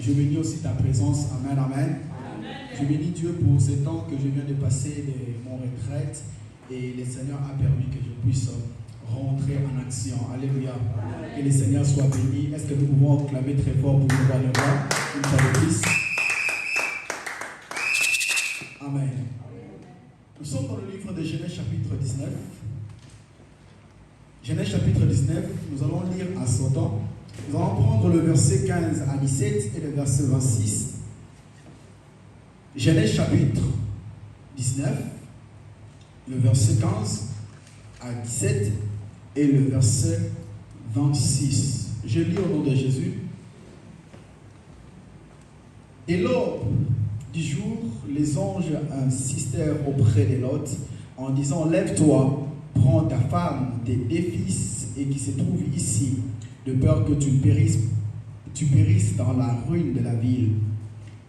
Je bénis aussi ta présence. Amen, amen. Je bénis Dieu pour ce temps que je viens de passer de mon retraite et le Seigneur a permis que je puisse rentrer en action. Alléluia. Que le Seigneur soit béni. Est-ce que nous pouvons acclamer très fort pour nous voir le roi une fois de plus? Amen. Nous sommes dans le livre de Genèse chapitre 19. Genèse chapitre 19, nous allons lire à son temps. Nous allons prendre le verset 15 à 17 et le verset 26. Genèse chapitre 19, le verset 15 à 17 et le verset 26. Je lis au nom de Jésus. Dès l'aube du jour, les anges insistèrent auprès de Lot en disant: lève-toi, prends ta femme, tes deux fils et qui se trouvent ici, de peur que tu périsses dans la ruine de la ville.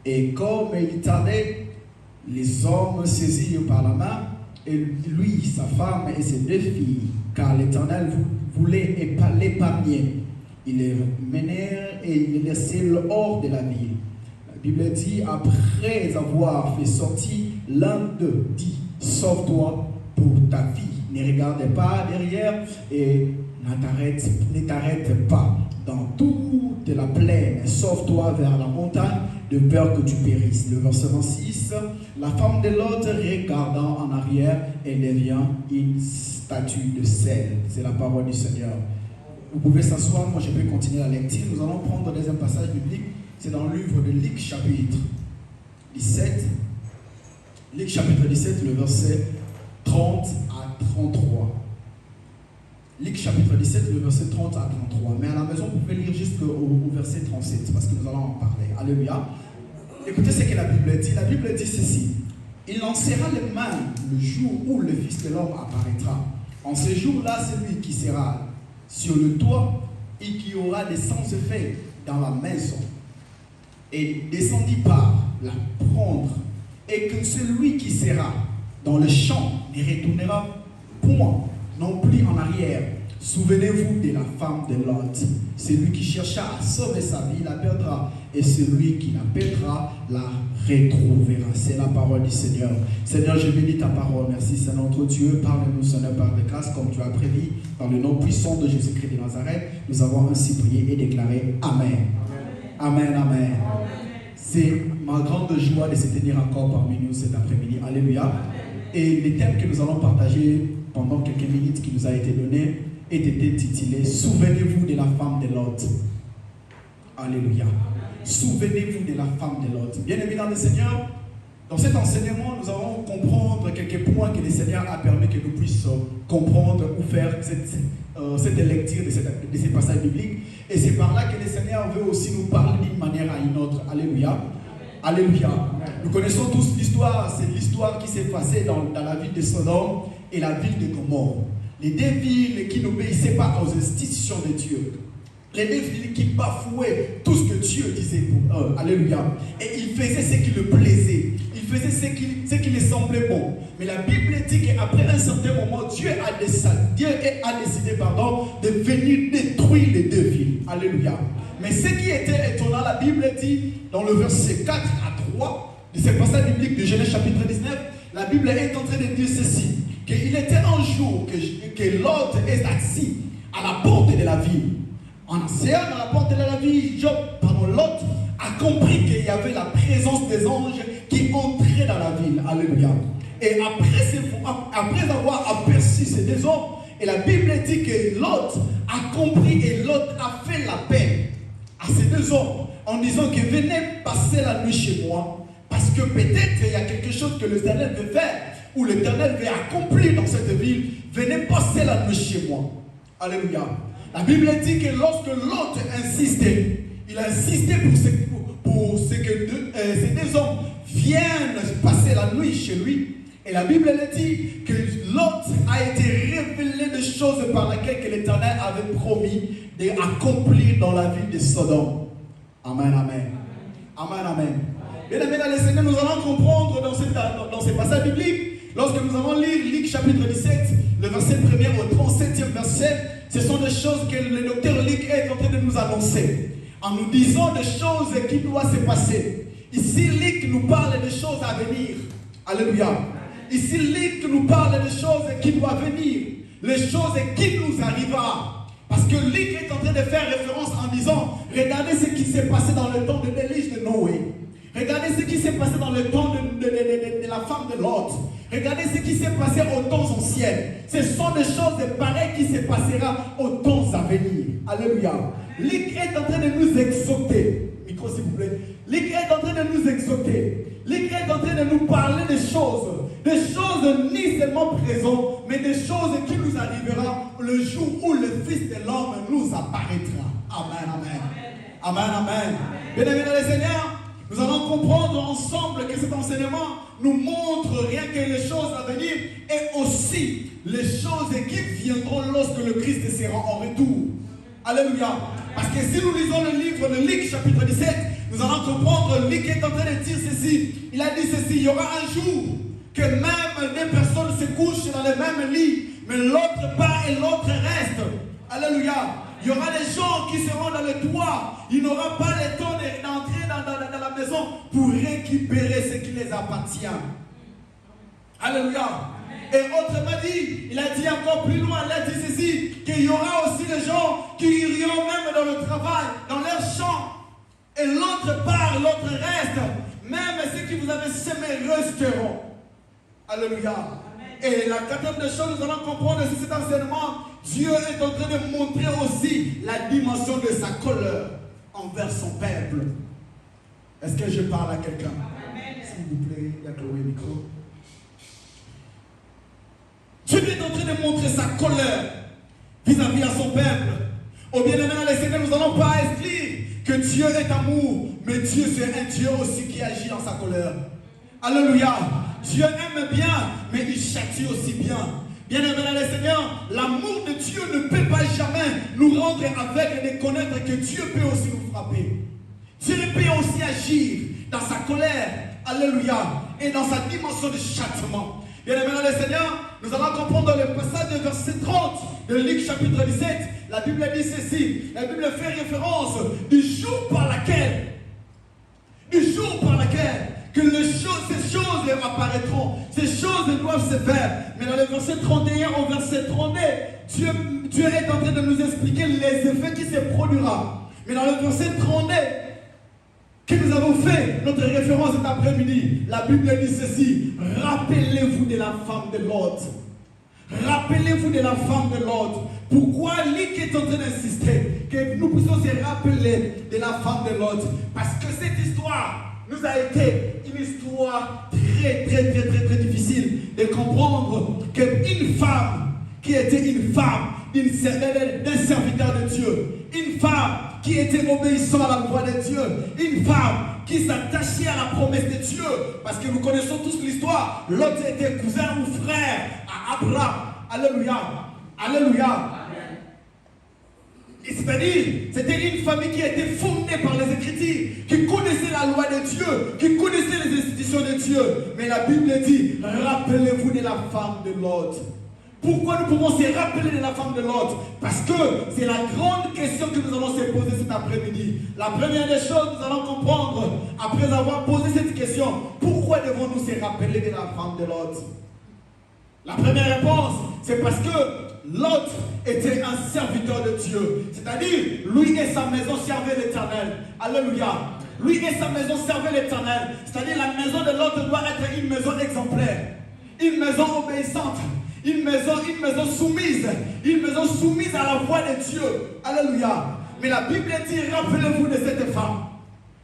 Et comme il tardait, les hommes saisirent par la main, et lui, sa femme et ses deux filles, car l'Éternel voulait l'épargner. Ils les menèrent et ils les laissèrent hors de la ville. La Bible dit: après avoir fait sortir, l'un d'eux dit: sauve-toi pour ta vie, ne regarde pas derrière et ne t'arrête pas dans toute la plaine, sauve-toi vers la montagne, de peur que tu périsses. Le verset 26, la femme de Lot, regardant en arrière, elle devient une statue de sel. C'est la parole du Seigneur. Vous pouvez s'asseoir, moi je vais continuer la lecture. Nous allons prendre le deuxième passage biblique, c'est dans le livre de Luc chapitre 17. Luc chapitre 17, le verset 30 à 33. Luc chapitre 17, le verset 30 à 33. Mais à la maison, vous pouvez lire jusqu'au verset 37, parce que nous allons en parler. Alléluia. Écoutez ce que la Bible dit. La Bible dit ceci: il lancera les mains le jour où le Fils de l'homme apparaîtra. En ce jour-là, c'est lui qui sera sur le toit et qui aura des sens faits dans la maison. Et descendit par la prendre. Et que celui qui sera dans le champ ne retournera point non plus en arrière. Souvenez-vous de la femme de Lot. Celui qui chercha à sauver sa vie la perdra, et celui qui la perdra la retrouvera. C'est la parole du Seigneur. Seigneur, je bénis ta parole. Merci Seigneur notre Dieu. Parle-nous Seigneur par de grâce comme tu as prévu. Dans le nom puissant de Jésus-Christ de Nazareth, nous avons ainsi prié et déclaré Amen. Amen, amen. Amen. C'est ma grande joie de se tenir encore parmi nous cet après-midi. Alléluia. Et les thèmes que nous allons partager pendant quelques minutes qui nous a été donné était intitulé: souvenez-vous de la femme de Lot. Alléluia. Souvenez-vous de la femme de Lot. Bien aimé dans le Seigneur, Dans cet enseignement, nous allons comprendre quelques points que le Seigneur a permis que nous puissions comprendre ou faire cette lecture de ces passages bibliques. Et c'est par là que le Seigneur veut aussi nous parler d'une manière à une autre. Alléluia. Alléluia. Nous connaissons tous l'histoire. C'est l'histoire qui s'est passée dans la ville de Sodome et la ville de Gomorrhe. Les deux villes qui n'obéissaient pas aux institutions de Dieu. Les deux villes qui bafouaient tout ce que Dieu disait pour eux. Alléluia. Et ils faisaient ce qui le plaisait. Ils faisaient ce qui les semblait bon. Mais la Bible dit qu'après un certain moment, Dieu a décidé de venir détruire les deux villes. Alléluia. Mais ce qui était étonnant, la Bible dit dans le verset 4 à 3 de ce passage biblique de Genèse chapitre 19, la Bible est en train de dire ceci, qu'il était un jour que Lot est assis à la porte de la ville. En asseyant à la porte de la ville, Lot a compris qu'il y avait la présence des anges qui entraient dans la ville. Alléluia. Et après avoir aperçu ces deux hommes, et la Bible dit que Lot a compris et Lot a fait la paix à ces deux hommes en disant que venez passer la nuit chez moi parce que peut-être il y a quelque chose que l'Éternel veut faire ou l'Éternel veut accomplir dans cette ville. Venez passer la nuit chez moi. Alléluia. La Bible dit que lorsque Lot insistait, il a insisté pour ce que ces deux hommes viennent passer la nuit chez lui. Et la Bible dit que Lot a été révélé des choses par lesquelles que l'Éternel avait promis d'accomplir dans la ville de Sodome. Amen, amen. Amen, amen. Bien aimés dans le Seigneur, nous allons comprendre dans ces passages bibliques, lorsque nous allons lire Luc chapitre 17, le verset 1er au 37e verset, ce sont des choses que le docteur Luc est en train de nous annoncer, en nous disant des choses qui doivent se passer. Ici, Luc nous parle des choses à venir. Alléluia. Ici, Luc nous parle des choses qui doivent venir, les choses qui nous arrivera. Parce que Luc est en train de faire référence en disant, regardez ce qui s'est passé dans le temps de l'Élise de Noé. Regardez ce qui s'est passé dans le temps de la femme de Lot. Regardez ce qui s'est passé aux temps anciens. Ce sont des choses pareilles qui se passeront aux temps à venir. Alléluia. Luc est en train de nous exhorter. Micro s'il vous plaît. Luc est en train de nous exhorter. Luc est en train de nous parler des choses ni seulement présentes, mais des choses qui nous arriveront le jour où le Fils de l'homme nous apparaîtra. Amen, amen. Amen, amen. Bien-aimés dans le Seigneur, nous allons comprendre ensemble que cet enseignement nous montre rien que les choses à venir et aussi les choses qui viendront lorsque le Christ sera en retour. Alléluia. Parce que si nous lisons le livre de Luc chapitre 17, nous allons comprendre, Luc est en train de dire ceci. Il a dit ceci, il y aura un jour que même des personnes se couchent dans le même lit, mais l'autre part et l'autre reste. Alléluia. Il y aura des gens qui seront dans le toit. Il n'aura pas le temps d'entrer dans la maison pour récupérer ce qui les appartient. Alléluia. Et autrement dit, il a dit encore plus loin, il a dit ceci, qu'il y aura aussi des gens qui iront même dans le travail, dans leur champ. Et l'autre part, l'autre reste. Même ceux qui vous avez semé resteront. Alléluia. Et la quatrième des choses, nous allons comprendre sur cet enseignement, Dieu est en train de montrer aussi la dimension de sa colère envers son peuple. Est-ce que je parle à quelqu'un? S'il vous plaît, il y a Chloé micro. Dieu est en train de montrer sa colère vis-à-vis à son peuple. Au bien-aimé dans le Seigneur, nous n'allons pas expliquer que Dieu est amour, mais Dieu c'est un Dieu aussi qui agit dans sa colère. Alléluia. Dieu aime bien, mais il châtie aussi bien. Bien-aimé dans le Seigneur, l'amour de Dieu ne peut pas jamais nous rendre aveugles et de connaître que Dieu peut aussi nous frapper. Dieu peut aussi agir dans sa colère, alléluia, et dans sa dimension de châtiment. Bien-aimé dans le Seigneur, nous allons comprendre dans le passage de verset 30 de Luc chapitre 17, la Bible dit ceci, la Bible fait référence du jour par laquelle que ces choses apparaîtront, ces choses doivent se faire. Mais dans le verset 31 au verset 32, Dieu est en train de nous expliquer les effets qui se produiront. Mais dans le verset 32, que nous avons fait notre référence cet après-midi, la Bible dit ceci, rappelez-vous de la femme de Lot. Rappelez-vous de la femme de Lot. Pourquoi Luc est en train d'insister que nous puissions se rappeler de la femme de Lot? Parce que cette histoire nous a été une histoire très difficile de comprendre qu'une femme qui était une femme d'un serviteur de Dieu, une femme qui était obéissante à la voix de Dieu, une femme qui s'attachait à la promesse de Dieu, parce que nous connaissons tous l'histoire. Lot était cousin ou frère à Abraham. Alléluia. Alléluia. C'est-à-dire, c'était une famille qui était fondée par les Écritures, qui connaissait la loi de Dieu, qui connaissait les institutions de Dieu. Mais la Bible dit, rappelez-vous de la femme de Lot. Pourquoi nous pouvons se rappeler de la femme de Lot? Parce que c'est la grande question que nous allons se poser cet après-midi. La première des choses, nous allons comprendre, après avoir posé cette question, pourquoi devons-nous se rappeler de la femme de Lot? La première réponse, c'est parce que Lot était un serviteur de Dieu. C'est-à-dire, lui et sa maison servaient l'Éternel. Alléluia. Lui et sa maison servaient l'Éternel. C'est-à-dire, la maison de Lot doit être une maison exemplaire, une maison obéissante, une maison soumise à la voix de Dieu. Alléluia. Mais la Bible dit, rappelez-vous de cette femme.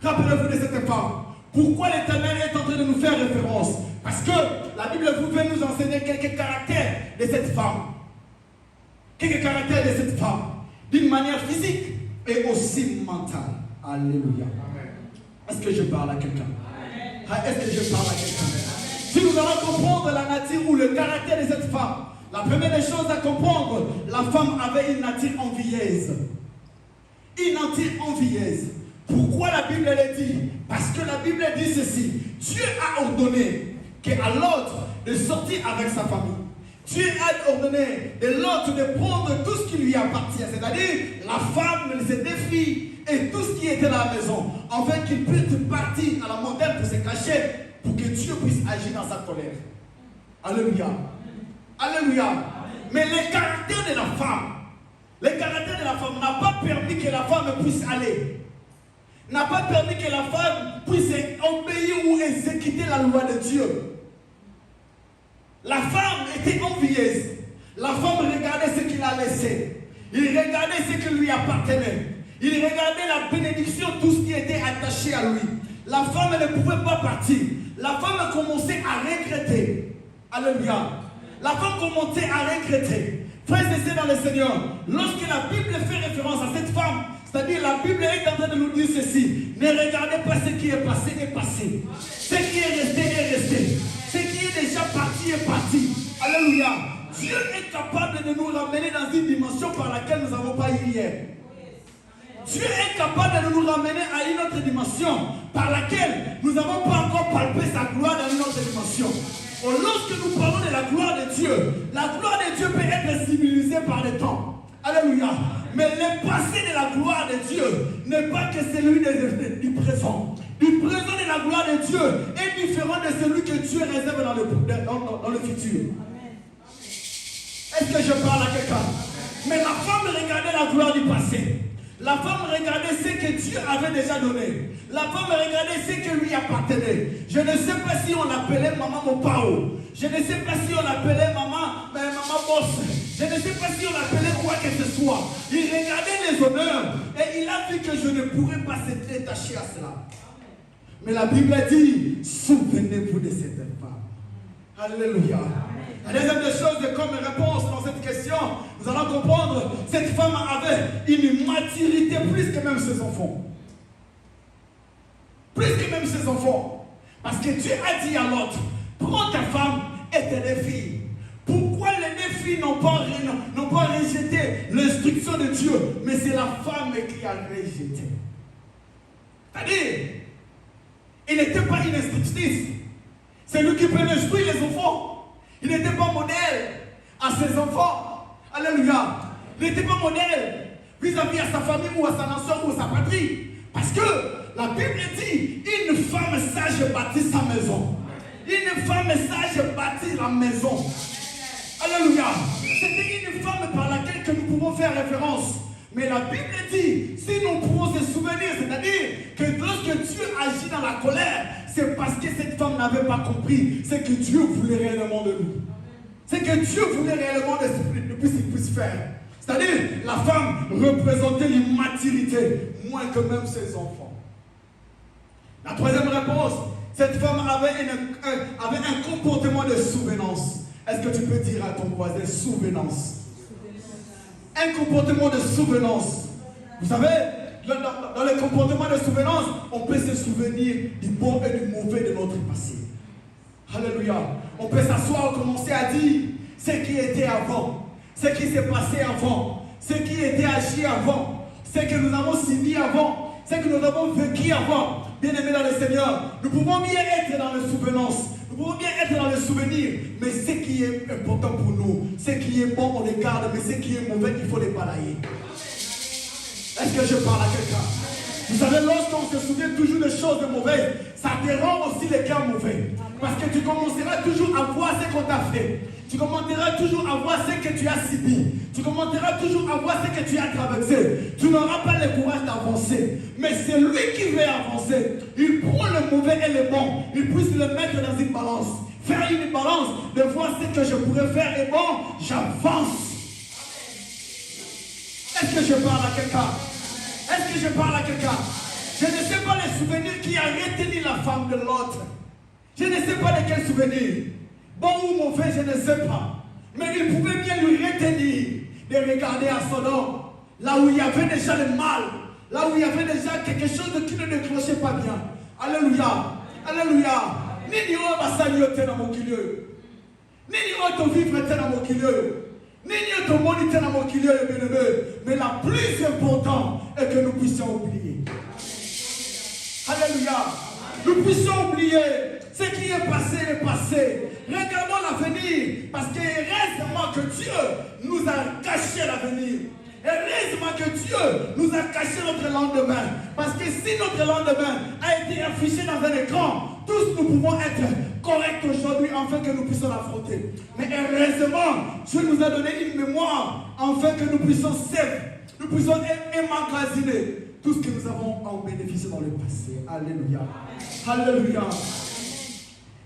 Rappelez-vous de cette femme. Pourquoi l'Éternel est en train de nous faire référence? Parce que la Bible veut nous enseigner quelques caractères de cette femme. Quelques caractères de cette femme, d'une manière physique et aussi mentale. Alléluia. Est-ce que je parle à quelqu'un? Est-ce que je parle à quelqu'un? Si nous allons comprendre la nature ou le caractère de cette femme, la première des choses à comprendre, la femme avait une nature envieuse. Une nature envieuse. Pourquoi la Bible le dit? Parce que la Bible dit ceci. Dieu a ordonné qu'à l'autre de sortir avec sa famille. Dieu a ordonné de l'autre de prendre tout ce qui lui appartient, c'est-à-dire la femme, ses deux filles et tout ce qui était dans la maison, afin qu'il puisse partir à la montagne pour se cacher, pour que Dieu puisse agir dans sa colère. Alléluia. Alléluia. Mais le caractère de la femme n'a pas permis que la femme puisse aller. N'a pas permis que la femme puisse obéir ou exécuter la loi de Dieu. La femme était envieuse. La femme regardait ce qu'il a laissé. Il regardait ce qui lui appartenait. Il regardait la bénédiction, tout ce qui était attaché à lui. La femme ne pouvait pas partir. La femme commençait à regretter. Alléluia. La femme commençait à regretter. Frères et sœurs dans le Seigneur, lorsque la Bible fait référence à cette femme, c'est-à-dire la Bible est en train de nous dire ceci: ne regardez pas ce qui est passé est passé. Ce qui est resté est resté. Ce qui est déjà parti est parti. Alléluia. Dieu est capable de nous ramener dans une dimension par laquelle nous n'avons pas eu hier. Dieu est capable de nous ramener à une autre dimension par laquelle nous n'avons pas encore palpé sa gloire dans une autre dimension. Lorsque nous parlons de la gloire de Dieu peut être symbolisée par le temps. Alléluia. Mais le passé de la gloire de Dieu n'est pas que celui du présent. Du présent de la gloire de Dieu est différent de celui que Dieu réserve dans le futur. Est-ce que je parle à quelqu'un? Mais la femme regardait la gloire du passé. La femme regardait ce que Dieu avait déjà donné. La femme regardait ce qui lui appartenait. Je ne sais pas si on l'appelait maman Mopao. Je ne sais pas si on l'appelait maman Boss. Je ne sais pas si on l'appelait quoi que ce soit. Il regardait les honneurs et il a vu que je ne pourrais pas se détacher à cela. Mais la Bible dit, souvenez-vous de cette femme. Alléluia. La deuxième des choses, comme réponse dans cette question, nous allons comprendre, cette femme avait une maturité plus que même ses enfants. Plus que même ses enfants. Parce que Dieu a dit à l'autre, prends ta femme et tes deux filles. Pourquoi les deux filles n'ont pas rejeté l'instruction de Dieu, mais c'est la femme qui a rejeté. C'est-à-dire, il n'était pas une instructrice. C'est lui qui peut instruire les enfants. Il n'était pas modèle à ses enfants. Alléluia. Il n'était pas modèle vis-à-vis à sa famille ou à sa nation ou à sa patrie. Parce que la Bible dit, une femme sage bâtit sa maison. Une femme sage bâtit la maison. Alléluia. C'était une femme par laquelle que nous pouvons faire référence. Mais la Bible dit, si nous pouvons se souvenir, c'est-à-dire que lorsque Dieu agit dans la colère, c'est parce que cette femme n'avait pas compris ce que Dieu voulait réellement de nous. C'est que Dieu voulait réellement de ce qu'il puisse faire. C'est-à-dire, la femme représentait l'immaturité, moins que même ses enfants. La troisième réponse, Cette femme avait un comportement de souvenance. Est-ce que tu peux dire à ton voisin souvenance? Un comportement de souvenance. Vous savez, dans le comportement de souvenance, on peut se souvenir du bon et du mauvais de notre passé. Alléluia. On peut s'asseoir et commencer à dire ce qui était avant, ce qui s'est passé avant, ce qui était agi avant, ce que nous avons signé avant, ce que nous avons vécu avant. Bien-aimés dans le Seigneur, nous pouvons bien être dans les souvenances, nous pouvons bien être dans les souvenirs, mais ce qui est important pour nous, ce qui est bon, on les garde, mais ce qui est mauvais, il faut les balayer. Est-ce que je parle à quelqu'un? Vous savez, lorsqu'on se souvient toujours des choses mauvaises, ça te rend aussi les cœurs mauvais. Parce que tu commenceras toujours à voir ce qu'on t'a fait. Tu commenceras toujours à voir ce que tu as subi. Tu commenceras toujours à voir ce que tu as traversé. Tu n'auras pas le courage d'avancer. Mais c'est lui qui veut avancer. Il prend le mauvais et le bon. Il puisse le mettre dans une balance. Faire une balance de voir ce que je pourrais faire et bon, j'avance. Est-ce que je parle à quelqu'un? Est-ce que je parle à quelqu'un? Je ne sais pas les souvenirs qui a retenu la femme de l'autre. Je ne sais pas de quels souvenirs. Bon ou mauvais, je ne sais pas. Mais il pouvait bien lui retenir de regarder à son homme. Là où il y avait déjà le mal. Là où il y avait déjà quelque chose qui ne déclenchait pas bien. Alléluia. Alléluia. Nini o basali yo tena mokilio. Nini o to vivre tena mokilio. Nini o to moni tena mokilio bien-aimé. Mais la plus importante est que nous puissions oublier. Alléluia. Nous puissions oublier ce qui est passé. Regardons l'avenir. Parce que heureusement que Dieu nous a caché l'avenir. Heureusement que Dieu nous a caché notre lendemain. Parce que si notre lendemain a été affiché dans un écran, tous nous pouvons être corrects aujourd'hui afin que nous puissions l'affronter. Mais heureusement, Dieu nous a donné une mémoire afin que nous puissions nous puissions emmagasiner tout ce que nous avons en bénéficié dans le passé. Alléluia. Alléluia.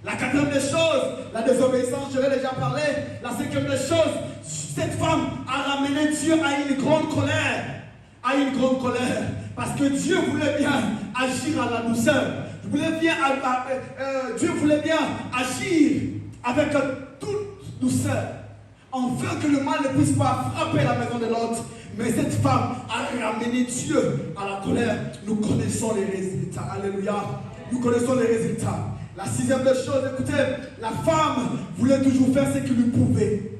La quatrième des choses, la désobéissance, je l'ai déjà parlé. La cinquième des choses, cette femme a ramené Dieu à une grande colère. À une grande colère. Parce que Dieu voulait bien agir à la douceur. Dieu voulait bien agir avec toute douceur. Afin que le mal ne puisse pas frapper la maison de l'autre. Mais cette femme a ramené Dieu à la colère. Nous connaissons les résultats. Alléluia. Nous connaissons les résultats. La sixième des choses, écoutez, la femme voulait toujours faire ce qu'il lui pouvait.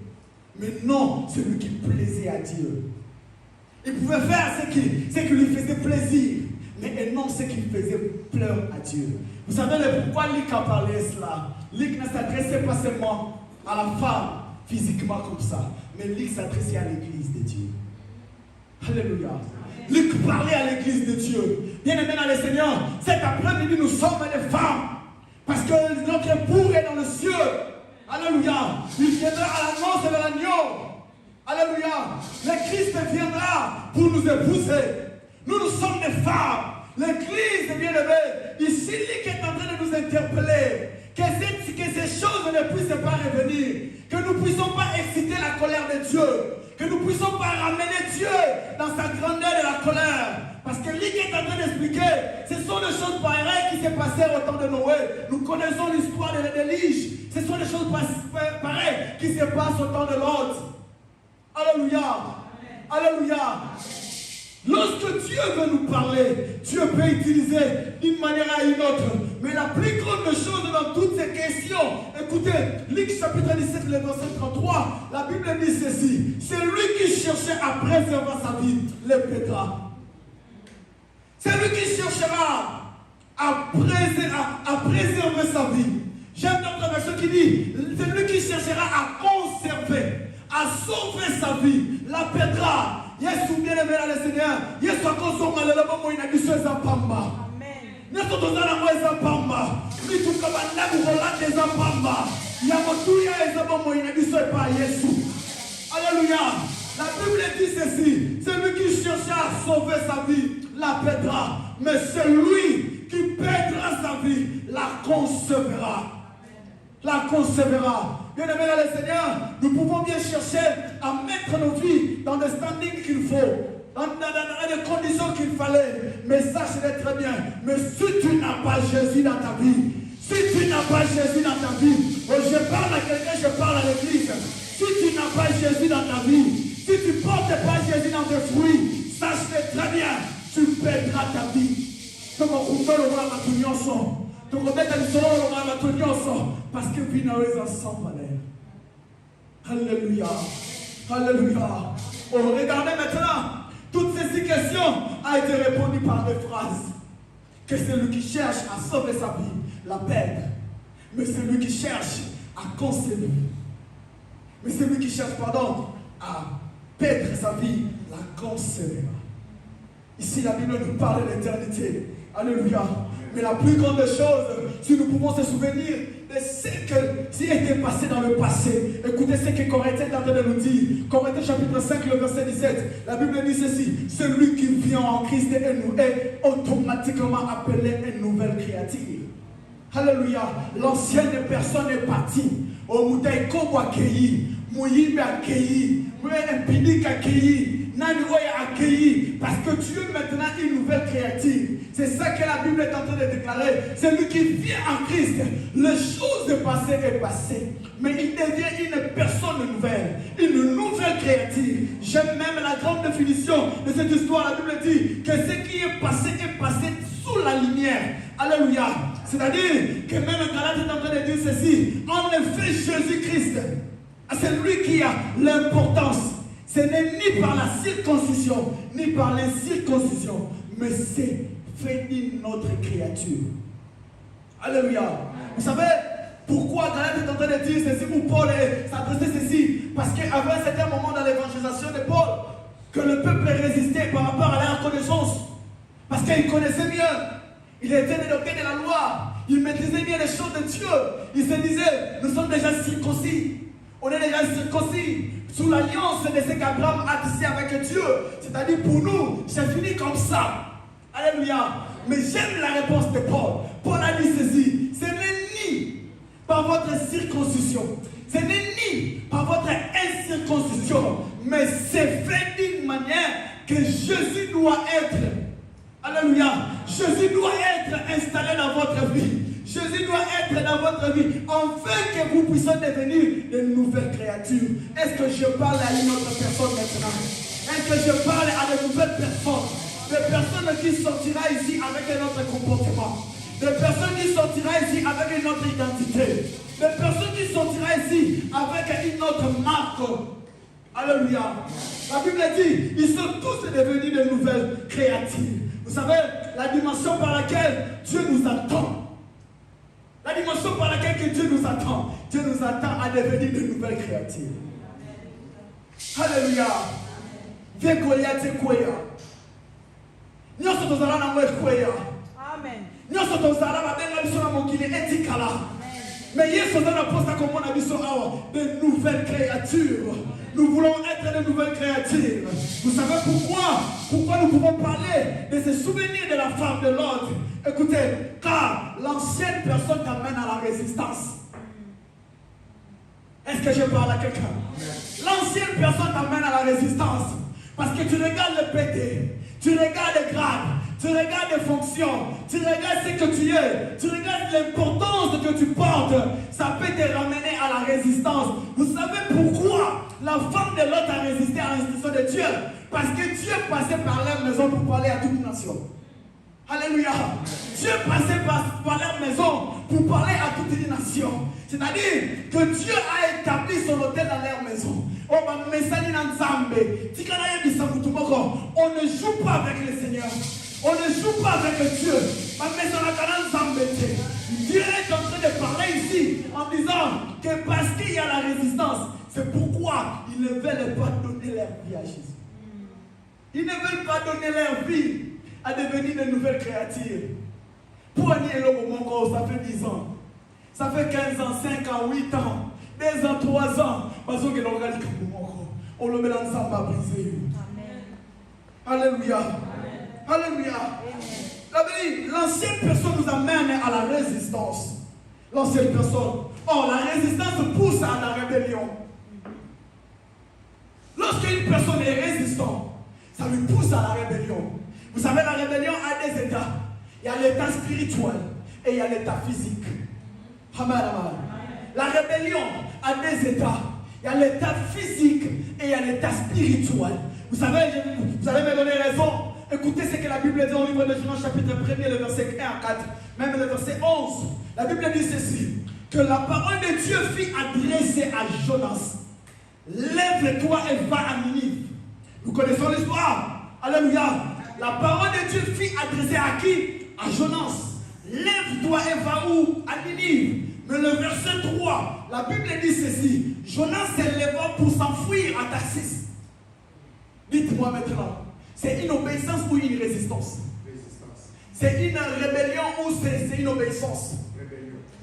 Mais non, celui qui plaisait à Dieu. Il pouvait faire ce qui lui faisait plaisir. Mais non ce qui faisait pleurer à Dieu. Vous savez pourquoi Luc a parlé cela? Luc ne s'adressait pas seulement à la femme physiquement comme ça. Mais Luc s'adressait à l'église de Dieu. Alléluia. Luc parlait à l'église de Dieu. Bien-aimés dans le Seigneur, cet après-midi nous sommes des femmes. Parce que notre époux est dans le ciel. Alléluia. Il viendra à l'annonce de l'agneau. Alléluia. Le Christ viendra pour nous épouser. Nous sommes des femmes. L'église, bien-aimée, ici, Luc est en train de nous interpeller. Que ces choses ne puissent pas revenir. Que nous ne puissions pas exciter la colère de Dieu. Que nous ne puissions pas ramener Dieu dans sa grandeur de la colère. Parce que Luc est en train d'expliquer, ce sont des choses pareilles qui se passèrent au temps de Noé. Nous connaissons l'histoire de l'Élige. Ce sont des choses pareilles qui se passent au temps de Lot. Alléluia. Alléluia. Lorsque Dieu veut nous parler, Dieu peut utiliser d'une manière à une autre. Mais la plus grande chose dans toutes ces questions, écoutez, Luc chapitre 17, le verset 33, la Bible dit ceci: c'est lui qui cherchait à préserver sa vie, le pètera. C'est lui qui cherchera à préserver sa vie. J'aime notre verset qui dit, c'est lui qui cherchera à conserver, à sauver sa vie, la pètera. Yesu bien-aimé dans le Seigneur, Yesu akosonga lelo bomo inabiso eza pamba. Amen. Nyeso tozala mo eza pamba. Mitu kabanda kukolanda eza pamba. Yamotuya eza bomo inabiso epa Yesu. Alléluia. La Bible dit ceci, c'est lui qui cherchait à sauver sa vie, la perdra. Mais c'est lui qui perdra sa vie, la conservera. La conservera. Bien-aimés dans le Seigneur, nous pouvons bien chercher à mettre nos vies dans des standings qu'il faut, dans des conditions qu'il fallait. Mais sache-le très bien, mais si tu n'as pas Jésus dans ta vie, Si tu n'as pas Jésus dans ta vie, je parle à quelqu'un, je parle à l'église. Si tu n'as pas Jésus dans ta vie, si tu ne portes pas Jésus dans tes fruits, sache-le très bien, tu perdras ta vie. Parce que vie n'est ensemble. Alléluia. Alléluia. Oh, regardez maintenant. Toutes ces questions ont été répondues par des phrases. Que celui qui cherche à sauver sa vie la perd. Mais celui qui cherche à conserver. Mais celui qui cherche, pardon, à perdre sa vie la conservera. Ici, la Bible nous parle de l'éternité. Alléluia. Mais la plus grande chose, si nous pouvons se souvenir de ce qui était passé dans le passé. Écoutez ce que Corinthiens est en train de nous dire. Corinthiens chapitre 5, le verset 17. La Bible dit ceci. Celui qui vient en Christ est automatiquement appelé une nouvelle créature. Alléluia. L'ancienne personne est partie. Au Moutaï Kobo accueilli. Mouyimbe accueilli. Mouyimbe accueilli. Accueilli, parce que tu es maintenant une nouvelle créature. C'est ça que la Bible est en train de déclarer. Celui qui vient en Christ, les choses de passé est passé, mais il devient une personne nouvelle, une nouvelle créature. J'aime même la grande définition de cette histoire. La Bible dit que ce qui est passé sous la lumière. Alléluia. C'est-à-dire que même Galate est en train de dire ceci. En effet, Jésus-Christ, c'est lui qui a l'importance. Ce n'est ni par la circoncision, ni par l'incirconcision, mais c'est fait une autre créature. Alléluia. Vous savez pourquoi Galate est en train de dire ceci, ou Paul s'adressait ceci? Parce qu'avait un certain moment dans l'évangélisation de Paul, que le peuple résistait par rapport à la reconnaissance. Parce qu'il connaissait bien. Il était le docteur de la loi. Il maîtrisait bien les choses de Dieu. Il se disait, nous sommes déjà circoncis. On est déjà circoncis sous l'alliance de ce qu'Abraham a tissé avec Dieu. C'est-à-dire pour nous, c'est fini comme ça. Alléluia. Mais j'aime la réponse de Paul. Paul a dit ceci. Ce n'est ni par votre circoncision. Ce n'est ni par votre incirconcision. Mais c'est fait d'une manière que Jésus doit être. Alléluia. Jésus doit être installé dans votre vie. Jésus doit être dans votre vie, afin que vous puissiez devenir de nouvelles créatures. Est-ce que je parle à une autre personne maintenant? Est-ce que je parle à de nouvelles personnes? Des personnes qui sortiront ici avec un autre comportement. Des personnes qui sortiront ici avec une autre identité. Des personnes qui sortiront ici avec une autre marque. Alléluia. La Bible dit, ils sont tous devenus de nouvelles créatures. Vous savez, la dimension par laquelle Dieu nous attend. La dimension par laquelle Dieu nous attend. Dieu nous attend à devenir de nouvelles créatures. Alléluia. Viens Goliath et Kouya. Nous sommes tous là dans le Kouya. Amen. Nous sommes tous là dans le Kouya. Mais hier, nous avons posé comme on a dit de nouvelles créatures. Nous voulons être de nouvelles créatures. Vous savez pourquoi? Pourquoi nous pouvons parler de ce souvenir de la femme de l'autre? Écoutez, car l'ancienne personne t'amène à la résistance. Est-ce que je parle à quelqu'un? L'ancienne personne t'amène à la résistance. Parce que tu regardes le pété, tu regardes les grades, tu regardes les fonctions, tu regardes ce que tu es, tu regardes l'importance que tu portes. Ça peut te ramener à la résistance. Vous savez pourquoi la femme de l'autre a résisté à l'institution de Dieu? Parce que Dieu passait par leur maison pour parler à toute nation. Alléluia. Dieu passait par leur maison pour parler à toute une nation. C'est-à-dire que Dieu a établi son hôtel dans leur maison. On ne joue pas avec le Seigneur. On ne joue pas avec Dieu. Dieu est en train de parler ici en disant que parce qu'il y a la résistance, c'est pourquoi ils ne veulent pas donner leur vie à Jésus. Ils ne veulent pas donner leur vie à devenir de nouvelles créatures. Pour aller au Mongo, ça fait 10 ans. Ça fait 15 ans, 5 ans, 8 ans, 2 ans, 3 ans. On le met ensemble à briser. Alléluia. Alléluia. L'ancienne personne nous amène à la résistance. L'ancienne personne. Or, la résistance pousse à la rébellion. Lorsqu'une personne est résistante, ça lui pousse à la rébellion. Vous savez, la rébellion a des états. Il y a l'état spirituel et il y a l'état physique. Amen, amen. La rébellion a des états. Il y a l'état physique et il y a l'état spirituel. Vous savez, vous allez me donner raison. Écoutez ce que la Bible dit au livre de Jonas, chapitre 1er, le verset 1 à 4, même le verset 11. La Bible dit ceci, que la parole de Dieu fut adressée à Jonas. Lève-toi et va à Ninive. Nous connaissons l'histoire. Alléluia. La parole de Dieu fut adressée à qui? À Jonas. Lève-toi et va où? À Ninive. Mais le verset 3, la Bible dit ceci. Jonas s'éleva pour s'enfuir à Tarsis. Dites-moi maintenant, c'est une obéissance ou une résistance? C'est une rébellion ou c'est une obéissance?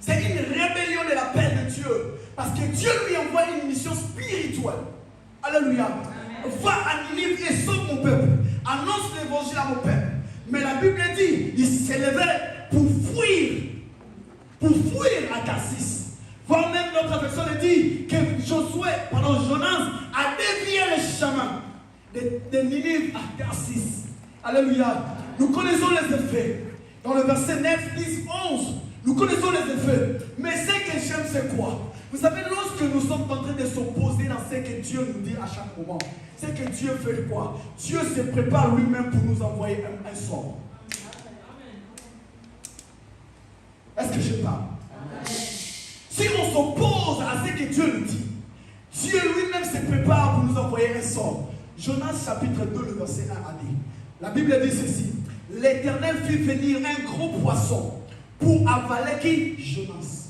C'est une rébellion de l'appel de Dieu. Parce que Dieu lui envoie une mission spirituelle. Alléluia. Va à Ninive et sauve mon peuple. Annonce l'évangile à mon peuple. Mais la Bible dit, il s'élevait pour fuir à Tarsis. Voire même notre version dit que Jonas a dévié le chemin de Ninive à Tarsis. Alléluia. Nous connaissons les effets. Dans le verset 9, 10, 11, nous connaissons les effets. Mais ce que j'aime, c'est quoi? Vous savez, lorsque nous sommes en train de s'opposer dans ce que Dieu nous dit à chaque moment, c'est que Dieu fait quoi? Dieu se prépare lui-même pour nous envoyer un sort. Est-ce que je parle? Si on s'oppose à ce que Dieu nous dit, Dieu lui-même se prépare pour nous envoyer un sort. Jonas chapitre 2, le verset 1 a dit. La Bible dit ceci. L'Éternel fit venir un gros poisson pour avaler qui? Jonas.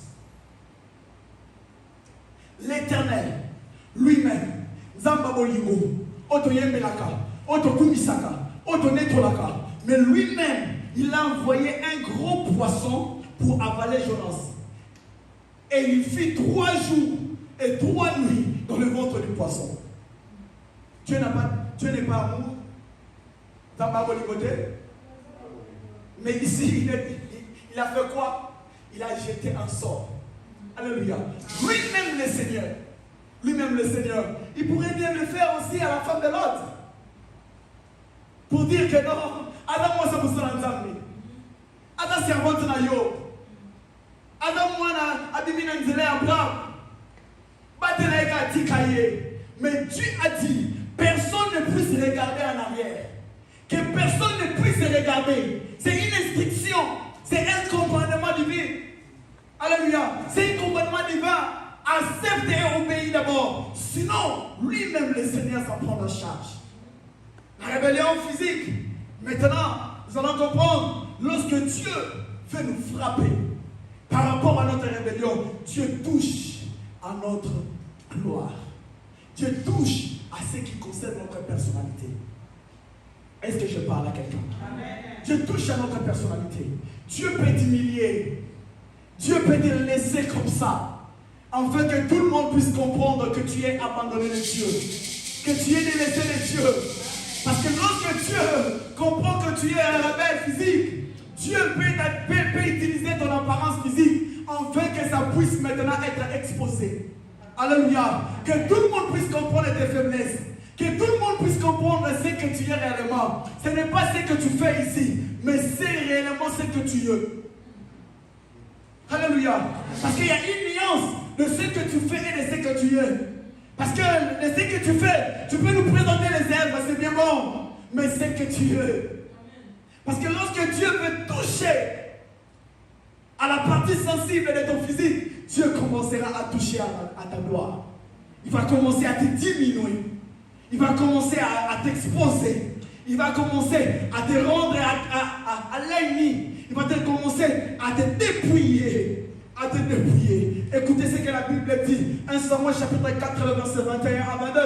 L'Éternel lui-même, Zamba Bolingo, Otoyembelaka, Otokumisaka, Otonetolaka, mais lui-même, il a envoyé un gros poisson pour avaler Jonas. Et il fit 3 jours et 3 nuits dans le ventre du poisson. Dieu n'est pas amour. Zamba Bolingote. Mais ici, il a fait quoi? Il a jeté un sort. Alléluia. Lui-même le Seigneur, il pourrait bien le faire aussi à la femme de l'autre. Pour dire que non, Adam moi ça vous Adam c'est un bon nayo. Adam moi na abimina nzele Abraham. Bateleka tikaye. Mais Dieu a dit, personne ne puisse regarder en arrière. Que personne ne puisse regarder. C'est une instruction. C'est un commandement divin. Alléluia. C'est un commandement divin. Accepte et obéis d'abord. Sinon, lui-même, le Seigneur s'en prend en charge. La rébellion physique. Maintenant, nous allons comprendre. Lorsque Dieu veut nous frapper par rapport à notre rébellion, Dieu touche à notre gloire. Dieu touche à ce qui concerne notre personnalité. Est-ce que je parle à quelqu'un? Dieu touche à notre personnalité. Dieu peut t'humilier. Dieu peut te laisser comme ça. Afin que tout le monde puisse comprendre que tu es abandonné de Dieu. Que tu es délaissé de Dieu. Parce que lorsque Dieu comprend que tu es un rebelle physique, Dieu peut utiliser ton apparence physique afin que ça puisse maintenant être exposé. Alléluia. Que tout le monde puisse comprendre tes faiblesses. Que tout le monde puisse comprendre ce que tu es réellement. Ce n'est pas ce que tu fais ici, mais c'est réellement ce que tu es. Alléluia. Parce qu'il y a une nuance de ce que tu fais et de ce que tu es. Parce que de ce que tu fais, tu peux nous présenter les œuvres, c'est bien bon, mais ce que tu es. Parce que lorsque Dieu veut toucher à la partie sensible de ton physique, Dieu commencera à toucher à ta gloire. Il va commencer à te diminuer. Il va commencer à t'exposer. Il va commencer à te rendre à l'ennemi. Il va commencer à te dépouiller. À te dépouiller. Écoutez ce que la Bible dit. 1 Samuel chapitre 4, verset 21 à 22.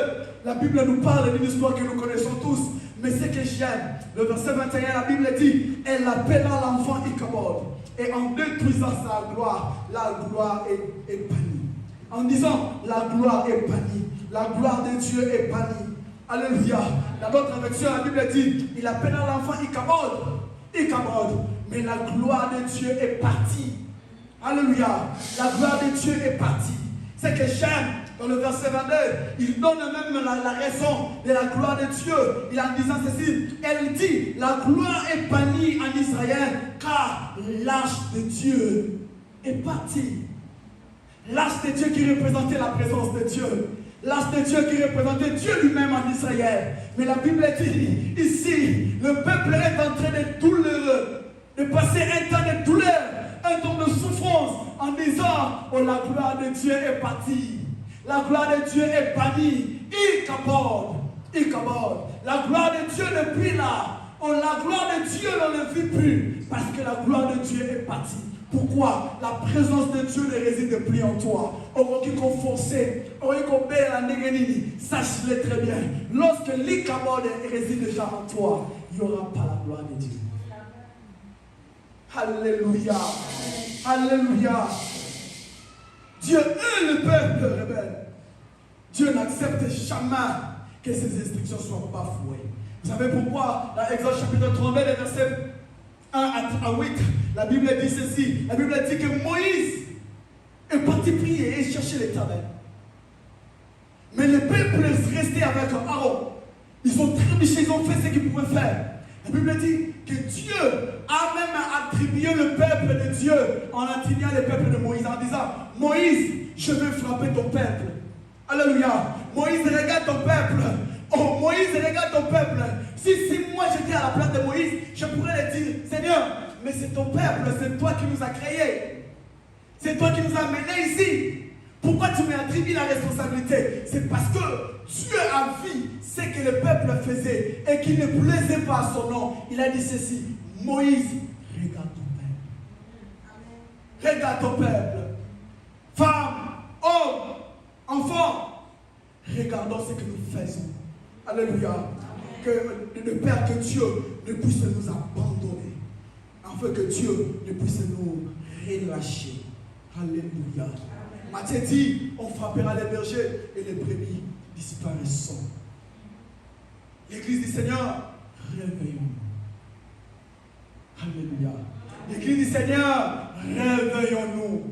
La Bible nous parle d'une histoire que nous connaissons tous. Mais ce que j'aime, le verset 21, la Bible dit, elle appela l'enfant Ichabod. Et en détruisant sa gloire, la gloire est bannie. En disant, la gloire est bannie. La gloire de Dieu est bannie. Alléluia. Dans notre version, la Bible dit, il appela l'enfant Ichabod. Mais la gloire de Dieu est partie. Alléluia. La gloire de Dieu est partie. C'est que j'aime, dans le verset 22, il donne même la raison de la gloire de Dieu. Il en disant ceci, elle dit, la gloire est bannie en Israël, car l'arche de Dieu est partie. L'arche de Dieu qui représentait la présence de Dieu. L'arche de Dieu qui représentait Dieu lui-même en Israël. Mais la Bible dit ici, le peuple est en train de douloureux, de passer un temps de douleur, un temps de souffrance, en disant, oh, la gloire de Dieu est partie. La gloire de Dieu est bannie. Ikabod. La gloire de Dieu n'est plus là. Oh, la gloire de Dieu, on ne vit plus. Parce que la gloire de Dieu est partie. Pourquoi? La présence de Dieu ne réside plus en toi. Sache-le très bien. Lorsque l'Ikabod réside déjà en toi, il n'y aura pas la gloire de Dieu. Alléluia. Alléluia. Dieu est le peuple rebelle. Dieu n'accepte jamais que ses instructions soient bafouées. Vous savez pourquoi? Dans Exode chapitre 32, les versets 1 à 8, la Bible dit ceci. La Bible dit que Moïse est parti prier et chercher l'Éternel. Mais le peuple est resté avec Aaron. Ils ont trébuché, ils ont fait ce qu'ils pouvaient faire. La Bible dit que Dieu a même attribué le peuple de Dieu en attribuant le peuple de Moïse, en disant, Moïse, je vais frapper ton peuple. Alléluia. Moïse, regarde ton peuple. Oh, Moïse, regarde ton peuple. Si moi j'étais à la place de Moïse, je pourrais lui dire, Seigneur, mais c'est ton peuple, c'est toi qui nous as créés. C'est toi qui nous as menés ici. Pourquoi tu m'attribues la responsabilité? C'est parce que Dieu a vu ce que le peuple faisait et qu'il ne plaisait pas à son nom. Il a dit ceci, Moïse, regarde ton peuple. Regarde ton peuple. Femme, homme, enfant, regardons ce que nous faisons. Alléluia. Que le Père, que Dieu ne puisse nous abandonner. Afin que Dieu ne puisse nous relâcher. Alléluia. Matthieu dit, on frappera les bergers et les brebis disparaîtront. L'église du Seigneur, réveillons-nous. Alléluia. L'église du Seigneur, réveillons-nous.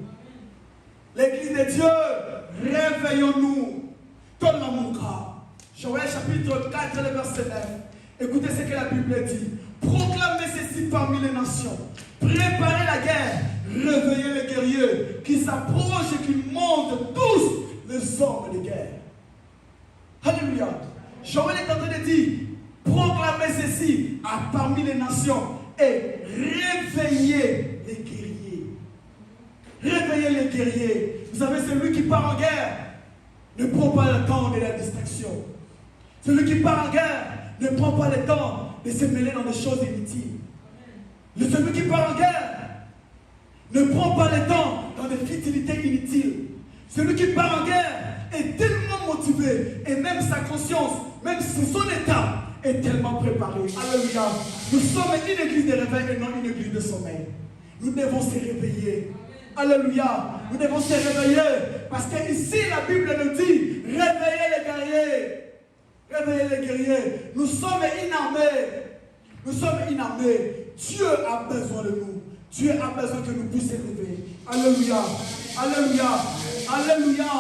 L'église de Dieu, réveillons-nous. Donne-moi mon cas. Joël chapitre 4, le verset 9. Écoutez ce que la Bible dit. Proclamez ceci parmi les nations. Préparez la guerre. Réveillez les guerriers qui s'approchent et qui montent tous les hommes de guerre. Alléluia. Joël est en train de dire, proclamez ceci parmi les nations et réveillez les guerriers. Réveillez les guerriers. Vous savez, celui qui part en guerre ne prend pas le temps de la distraction. Celui qui part en guerre ne prend pas le temps de se mêler dans des choses inutiles. Celui qui part en guerre ne prend pas le temps dans des futilités inutiles. Celui qui part en guerre est tellement motivé et même sa conscience, même son état est tellement préparé. Alléluia. Nous sommes une église de réveil et non une église de sommeil. Nous devons se réveiller. Alléluia. Nous devons se réveiller parce que ici la Bible nous dit réveillez les guerriers. Réveillez les guerriers. Nous sommes inarmés. Nous sommes inarmés. Dieu a besoin de nous. Dieu a besoin que nous puissions réveiller. Alléluia. Alléluia. Alléluia.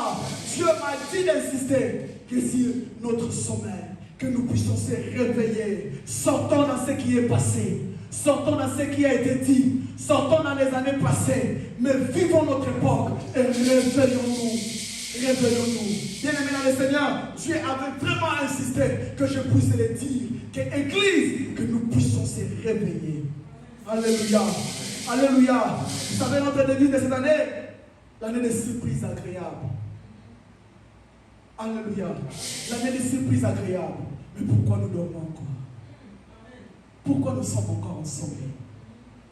Dieu m'a dit d'insister que sur notre sommeil, que nous puissions se réveiller. Sortons dans ce qui est passé. Sortons dans ce qui a été dit. Sortons dans les années passées. Mais vivons notre époque et réveillons-nous. Réveillons-nous. Bien-aimés dans le Seigneur, Dieu avait vraiment insisté que je puisse le dire. Que Église, que nous puissions se réveiller. Alléluia. Alléluia. Vous savez notre devise de cette année? L'année des surprises agréables. Alléluia. L'année des surprises agréables. Mais pourquoi nous dormons encore? Pourquoi nous sommes encore ensemble?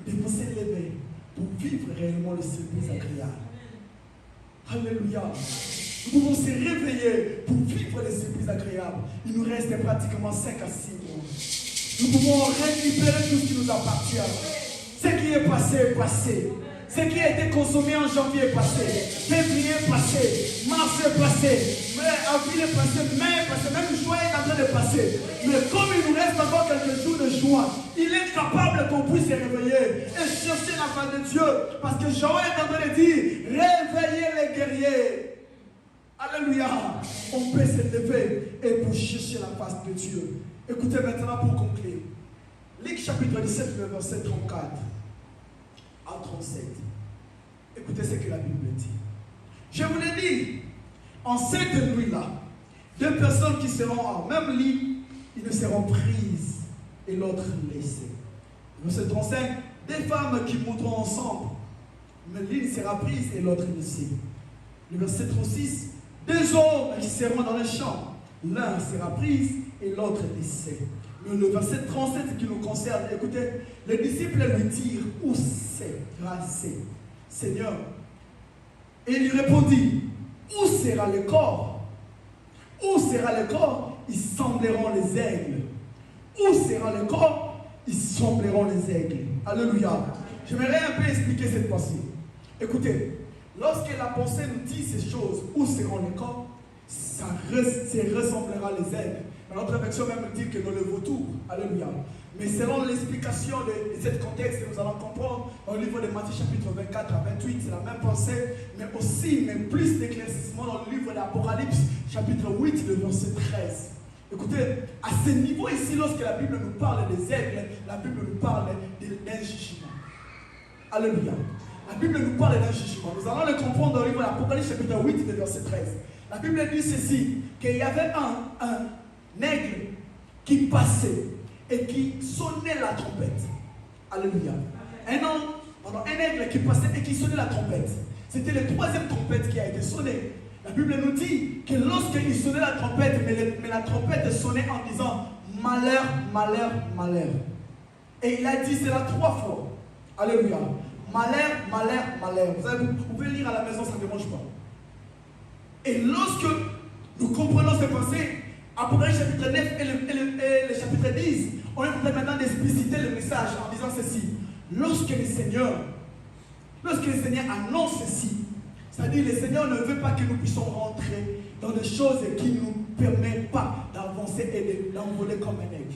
Nous devons s'élever pour vivre réellement les surprises agréables. Alléluia. Nous pouvons se réveiller pour vivre les surprises agréables. Il nous reste pratiquement 5 à 6 mois. Nous pouvons récupérer tout ce qui nous appartient. Ce qui est passé est passé. Ce qui a été consommé en janvier est passé. Février est passé. Mars est passé. Avril est passé. Mai est passé. Même juin est en train de passer. Mais comme il nous reste encore quelques jours de juin, il est capable qu'on puisse se réveiller et chercher la face de Dieu. Parce que Joël est en train de dire, réveillez les guerriers. Alléluia. On peut se lever et pour chercher la face de Dieu. Écoutez maintenant pour conclure. Luc chapitre 17, verset 34 à 37. Écoutez ce que la Bible dit. Je vous l'ai dit, en cette nuit-là, deux personnes qui seront en même lit, ils ne seront prises et l'autre laissée. Verset 35, des femmes qui monteront ensemble, mais l'une sera prise et l'autre laissée. Le verset 36, deux hommes qui seront dans le champ, l'un sera prise et l'autre laissé. Mais le verset 37 qui nous concerne, écoutez, les disciples lui dirent, où sera-t-il, Seigneur? Et il lui répondit, où sera le corps? Où sera le corps? Ils sembleront les aigles. Où sera le corps? Ils sembleront les aigles. Alléluia. J'aimerais un peu expliquer cette pensée. Écoutez, lorsque la pensée nous dit ces choses, où seront les corps? Ça ressemblera les aigles. Mais notre version même dit que nous le vautours. Alléluia. Mais selon l'explication de cet contexte, nous allons comprendre dans le livre de Matthieu chapitre 24 à 28, c'est la même pensée, mais aussi, mais plus d'éclaircissement dans le livre d'Apocalypse chapitre 8, le verset 13. Écoutez, à ce niveau ici, lorsque la Bible nous parle des aigles, la Bible nous parle d'un jugement. Alléluia. La Bible nous parle d'un jugement. Nous allons le comprendre dans le livre d'Apocalypse chapitre 8, le verset 13. La Bible dit ceci, qu'il y avait un aigle qui passait et qui sonnait la trompette. Alléluia. Un aigle qui passait et qui sonnait la trompette. C'était la troisième trompette qui a été sonnée. La Bible nous dit que lorsqu'il sonnait la trompette, mais la trompette sonnait en disant malheur, malheur, malheur. Et il a dit cela 3 fois. Alléluia. Malheur, malheur, malheur. Vous pouvez lire à la maison, ça ne dérange pas. Et lorsque nous comprenons ces pensées, Apocalypse chapitre 9 et le chapitre 10, on est en train maintenant d'expliciter le message en disant ceci. Lorsque le Seigneur annonce ceci, c'est-à-dire le Seigneur ne veut pas que nous puissions rentrer dans des choses qui ne nous permettent pas d'avancer et d'envoler comme un aigle.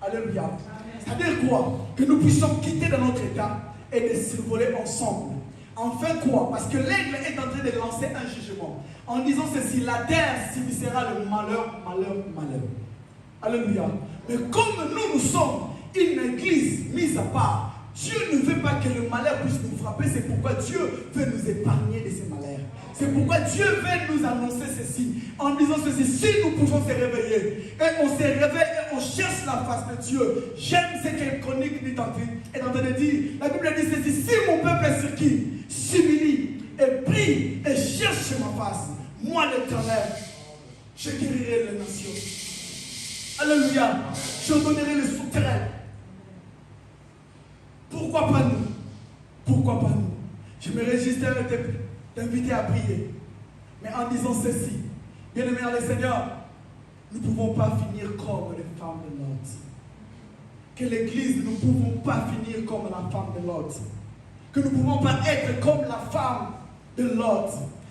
Alléluia. C'est-à-dire quoi? Que nous puissions quitter dans notre état et de survoler ensemble. Enfin quoi? Parce que l'aigle est en train de lancer un jugement. En disant ceci, la terre subissera le malheur, malheur, malheur. Alléluia. Mais comme nous sommes une église mise à part, Dieu ne veut pas que le malheur puisse nous frapper. C'est pourquoi Dieu veut nous épargner de ces malheurs. C'est pourquoi Dieu veut nous annoncer ceci. En disant ceci, si nous pouvons se réveiller, et on se réveille et on cherche la face de Dieu. J'aime ce que Chronique est en train de dire. La Bible dit ceci, si mon peuple est sur qui s'humilie et prie et cherche ma face, moi l'Éternel, je guérirai les nations. Alléluia. Je donnerai le souterrain. Pourquoi pas nous? Pourquoi pas nous? Je me réjouis t'inviter à prier. Mais en disant ceci, bien-aimés dans le Seigneur, nous ne pouvons pas finir comme les femmes de Lot. Que l'Église, nous ne pouvons pas finir comme la femme de Lot. Que nous ne pouvons pas être comme la femme de Lot.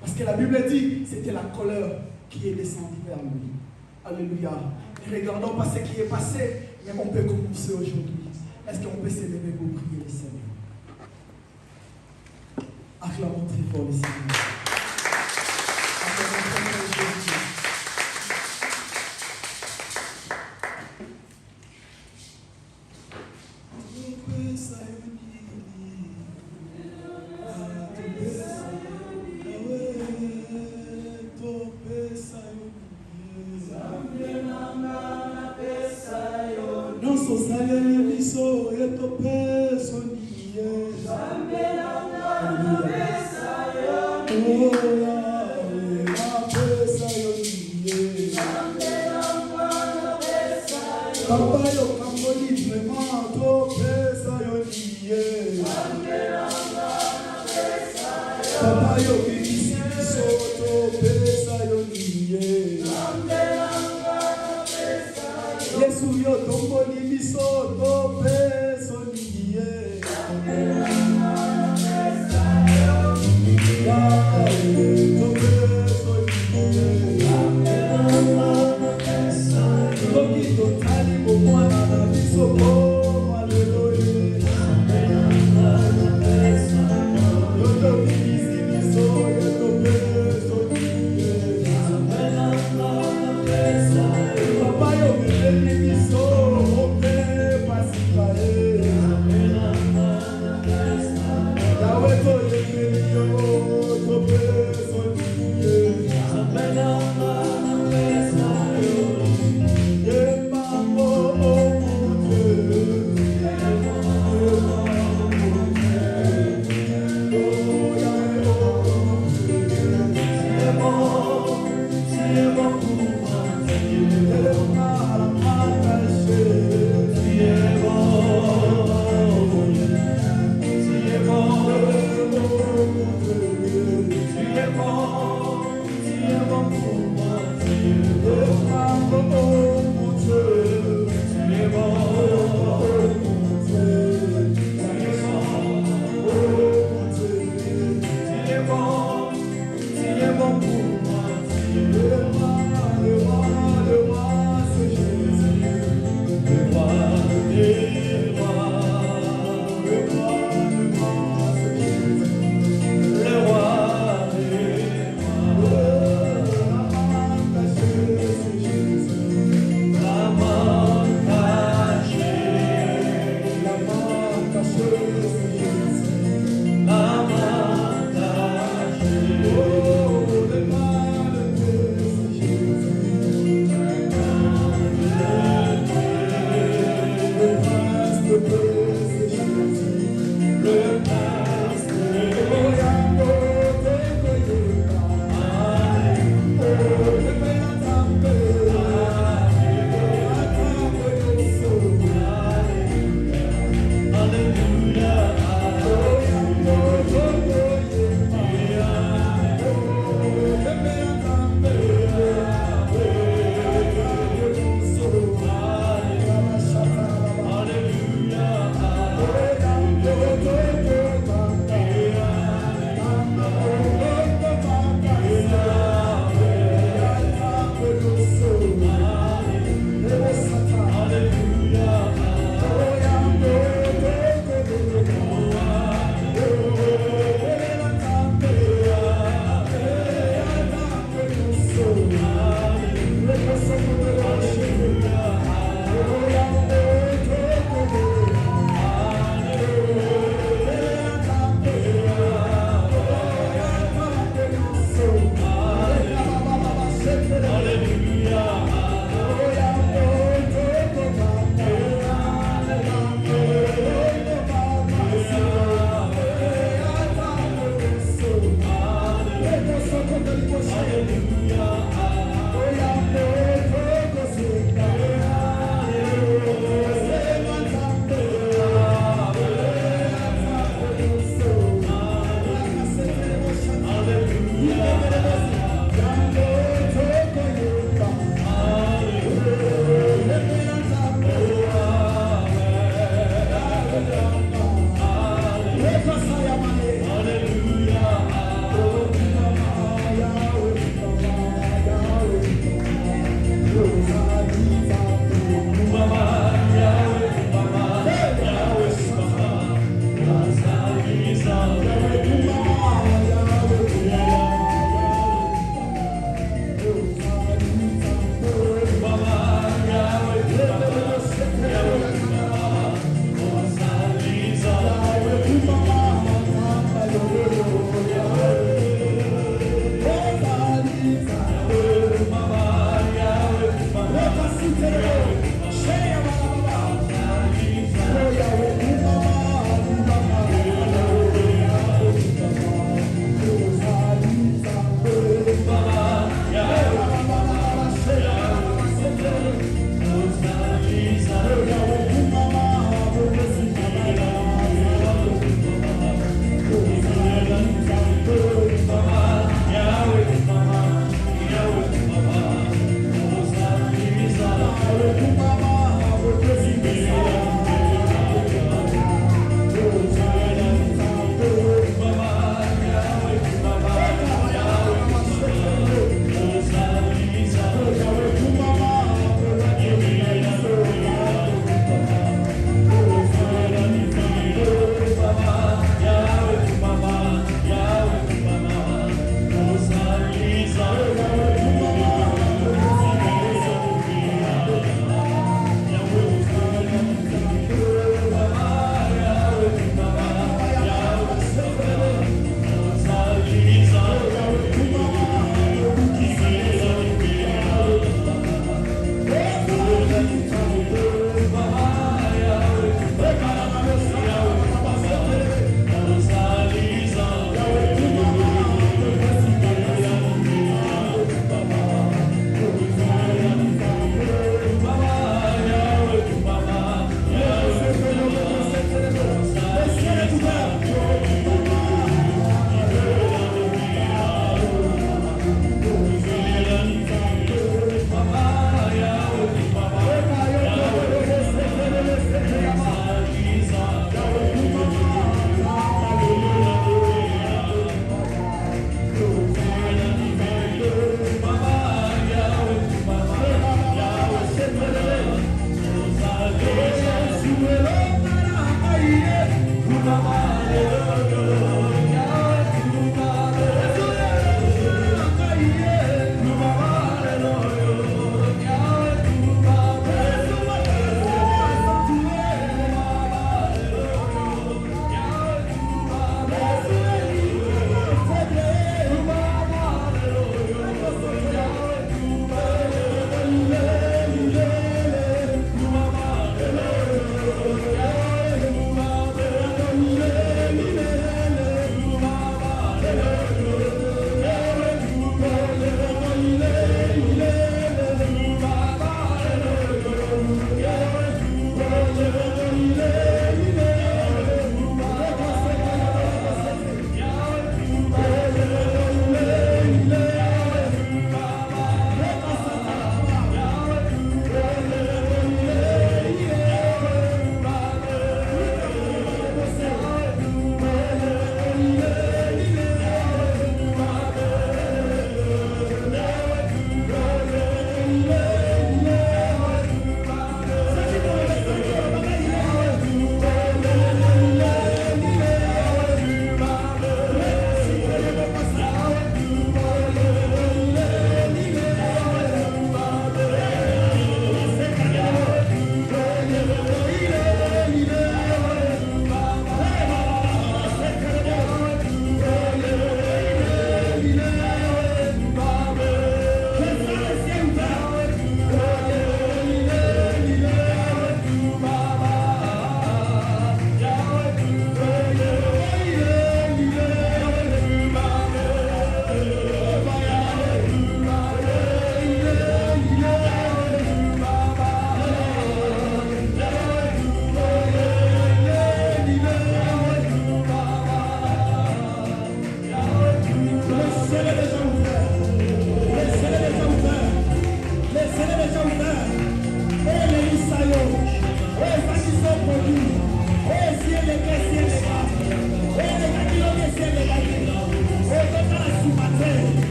Parce que la Bible dit, c'était la colère qui est descendue vers lui. Alléluia. Ne regardons pas ce qui est passé, mais on peut commencer aujourd'hui. Est-ce qu'on peut se lever pour prier le Seigneur? Acclamons très fort le Seigneur. Acclamons très fort Jésus.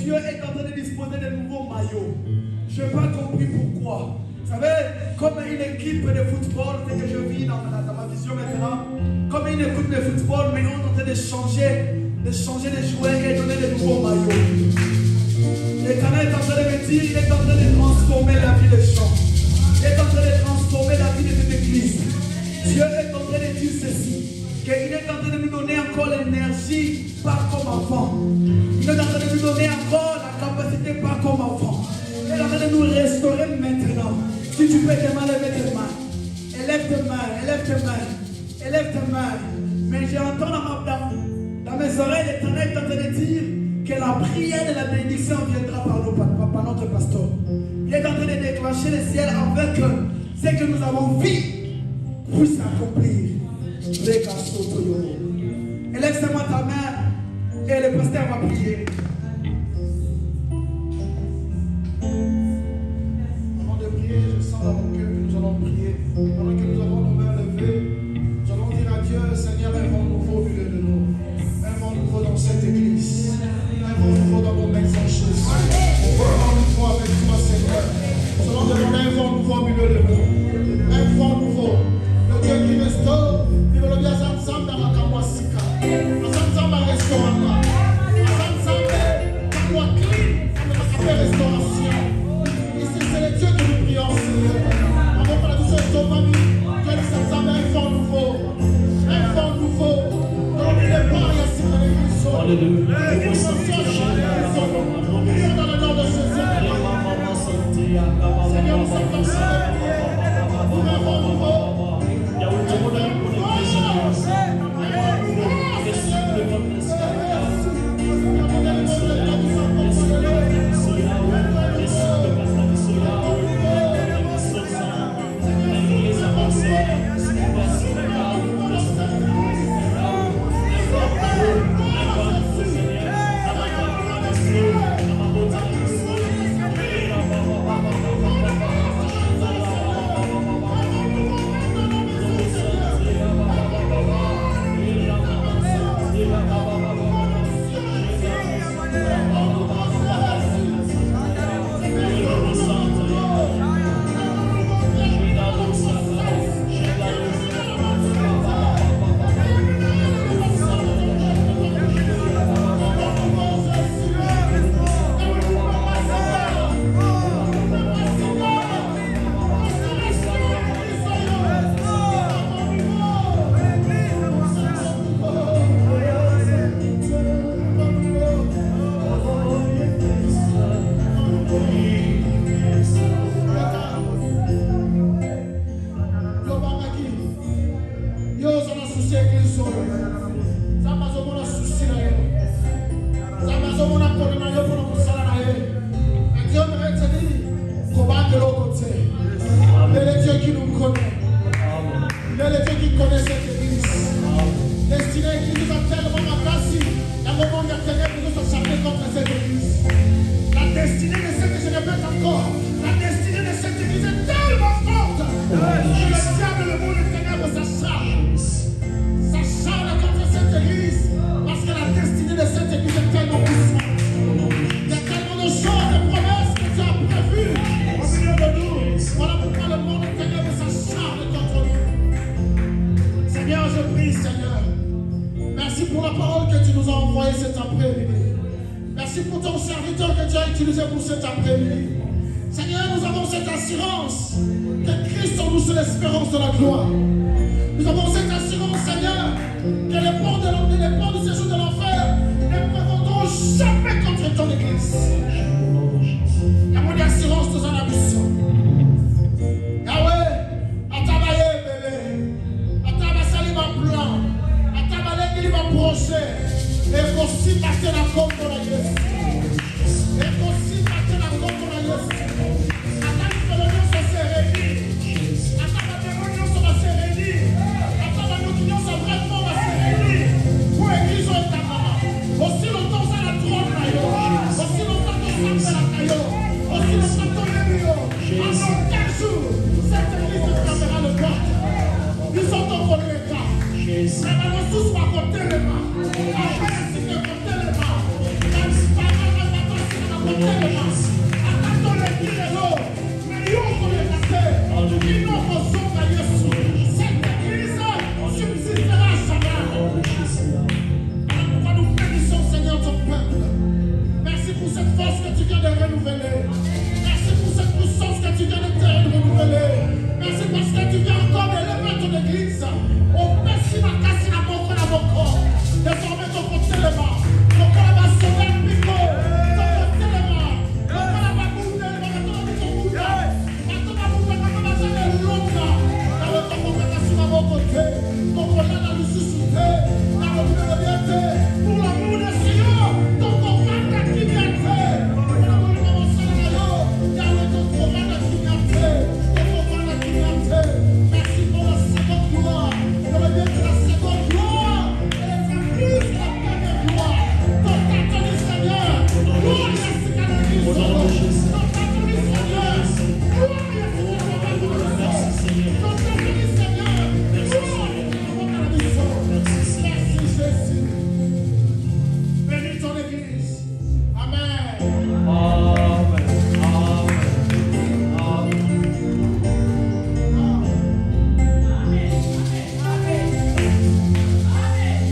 Dieu est en train de disposer de nouveaux maillots. Je n'ai pas compris pourquoi. Vous savez, comme une équipe de football, c'est que je vis dans ma vision maintenant, comme une équipe de football, mais on est en train de changer les joueurs et donner de nouveaux maillots. L'Éternel est en train de me dire, il est en train de transformer la vie des gens. Il est en train de transformer la vie de cette église. Dieu est en train de dire ceci, qu'il est en train de nous donner encore l'énergie, pas comme avant. Il est en train de nous donner encore la capacité, pas comme avant. Il est en train de nous restaurer maintenant. Si tu peux demander, lever tes mains. Élève tes mains, élève tes mains, élève tes mains. Mais j'entends dans mes oreilles, l'Éternel est en train de dire que la prière de la bénédiction viendra par notre pasteur. Il est en train de déclencher le ciel avec ce que nous avons vu puisse s'accomplir. Élève seulement ta main et le pasteur va prier. Avant de prier, je sens dans mon cœur que nous allons prier. Pendant que nous avons nos mains levées, nous allons dire à Dieu, Seigneur, un vent nouveau au milieu de nous. Un vent nouveau dans cette église. Un vent nouveau dans nos maisons, Jésus. Un vent nouveau avec toi, Seigneur. Nous allons demander un vent nouveau au milieu de nous. Un vent nouveau. Le Dieu qui restaure. Il veut le bien ensemble dans la Kamwasika. Ensemble à restaurant. Ensemble à clean. Avec la restauration. Ici, c'est le Dieu que nous prions, Seigneur. Avant que la douceur de ton famille, Dieu nous ensemble un vent nouveau. Un vent nouveau. Comme il est pas, il y a si dans l'église. Alléluia. Dans le nom de Jésus. Seigneur, nous sommes dans ce pour un vent nouveau. Tous